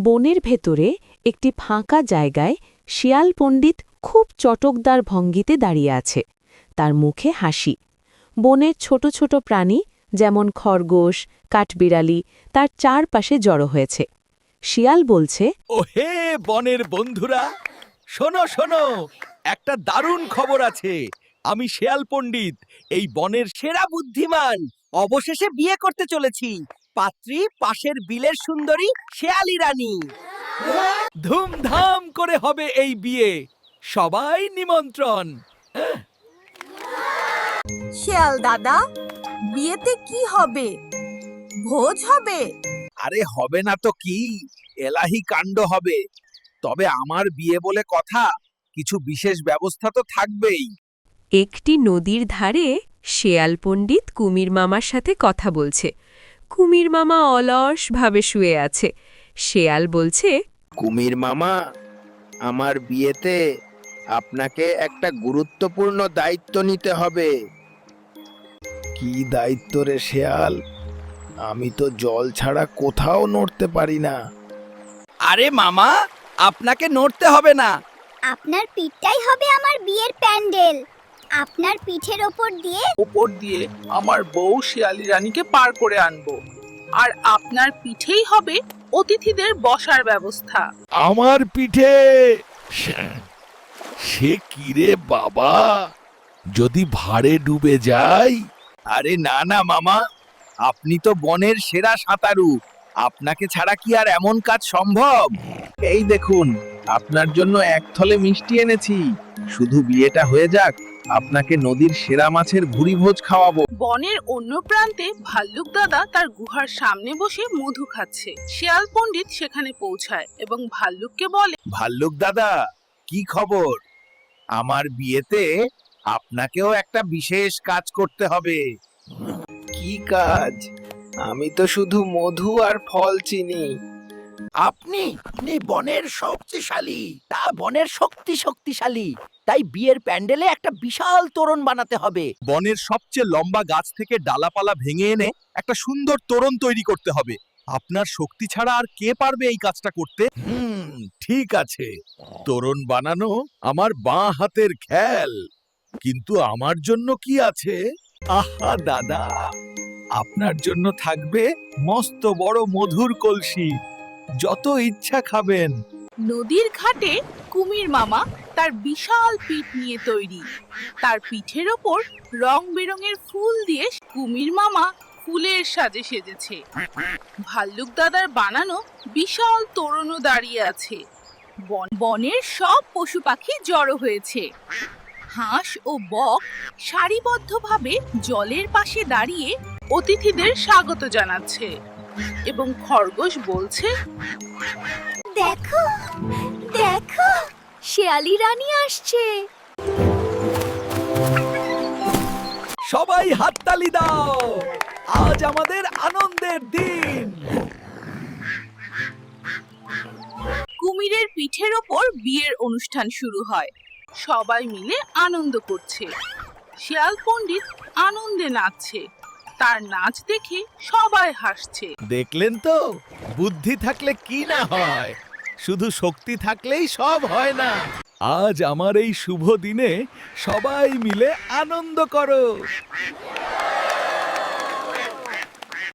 বনের ভেতরে একটি ফাঁকা জায়গায় শিয়াল পণ্ডিত খুব চটকদার ভঙ্গিতে দাঁড়িয়ে আছে। তার মুখে হাসি। বনের ছোট ছোট প্রাণী যেমন খরগোশ, কাঠবিড়ালি তার চারপাশে জড়ো হয়েছে। শিয়াল বলছে, ওহে বনের বন্ধুরা, শোনো শোনো, একটা দারুণ খবর আছে। আমি শিয়াল পণ্ডিত, এই বনের সেরা বুদ্ধিমান। অবশেষে বিয়ে করতে চলেছি। পাত্রী পাশের বিলের সুন্দরী শেয়ালি রানী। ধুমধাম করে হবে এই বিয়ে, সবাই নিমন্ত্রণ। শিয়াল দাদা, বিয়েতে কি হবে? ভোজ হবে? আরে হবে না তো কি, এলাহি কাণ্ড হবে। তবে আমার বিয়ে বলে কথা, কিছু বিশেষ ব্যবস্থা তো থাকবেই। একটি নদীর ধারে শেয়াল পণ্ডিত কুমির মামার সাথে কথা বলছে। কুমির মামা অলসভাবে শুয়ে আছে। শেয়াল বলছে, কুমির মামা, আমার বিয়েতে আপনাকে একটা গুরুত্বপূর্ণ দায়িত্ব নিতে হবে। কি দায়িত্ব রে শেয়াল? আমি তো জল ছাড়া কোথাও নড়তে পারি না। আরে মামা, আপনাকে নড়তে হবে না। আপনার পিঠটাই হবে আমার বিয়ের প্যান্ডেল। আপনার পিঠের ওপর দিয়ে আমার বউ শিয়ালি রানীকে পার করে আনবো। আর আপনার পিঠেই হবে অতিথিদের বসার ব্যবস্থা। আমার পিঠে? সে কি রে বাবা, যদি ভাড়ে ডুবে যাই? আরে না না মামা, আপনি তো বনের সেরা সাঁতারু। আপনাকে ছাড়া কি আর এমন কাজ সম্ভব? এই দেখুন, আপনার জন্য এক থলে মিষ্টি এনেছি। শুধু বিয়েটা হয়ে যাক, আপনাকে নদীর সেরা মাছের ভুরিভোজ খাওয়াবো। বনের অন্য প্রান্তে ভাল্লুক দাদা তার গুহার সামনে বসে মধু খাচ্ছে। শিয়াল পণ্ডিত সেখানে পৌঁছায় এবং ভাল্লুককে বলে, ভাল্লুক দাদা, কি খবর? আমার বিয়েতে আপনাকেও একটা বিশেষ কাজ করতে হবে। কি কাজ? আমি তো শুধু মধু আর ফল চিনি। আপনি বনের শক্তিশালী, তাই বিয়ের প্যান্ডেলে একটা বিশাল তোরণ বানাতে হবে। বনের সবচেয়ে লম্বা গাছ থেকে ডালাপালা ভেঙে এনে একটা সুন্দর তোরণ তৈরি করতে হবে। আপনার শক্তি ছাড়া আর কে পারবে এই কাজটা করতে? ঠিক আছে, তোরণ বানানো আমার বাঁ হাতের খেল। কিন্তু আমার জন্য কি আছে? আহা দাদা, আপনার জন্য থাকবে মস্ত বড় মধুর কলসি। যত ইচ্ছা খাবেন। নদীর ঘাটে কুমির মামা তার বিশাল পিঠ নিয়ে তৈরি। তার পিঠের ওপর রং বেরঙের ফুল দিয়ে কুমির মামা ফুলের সাজে সেজেছে। ভাল্লুক দাদার বানানো বিশাল তোরণও দাঁড়িয়ে আছে। বনের সব পশু পাখি জড়ো হয়েছে। হাঁস ও বক সারিবদ্ধভাবে জলের পাশে দাঁড়িয়ে অতিথিদের স্বাগত জানাচ্ছে এবং খরগোশ বলছে, দেখো দেখো, শিয়ালি রানী আসছে। সবাই হাততালি দাও, আজ আমাদের আনন্দের দিন। কুমিরের পিঠের ওপর বিয়ের অনুষ্ঠান শুরু হয়। সবাই মিলে আনন্দ করছে। শিয়াল পণ্ডিত আনন্দে নাচছে। তার নাচ দেখে সবাই হাসছে। দেখলেন তো, বুদ্ধি থাকলে কি না হয়, শুধু শক্তি থাকলেই সব হয় না। আজ আমার এই শুভ দিনে সবাই মিলে আনন্দ করো।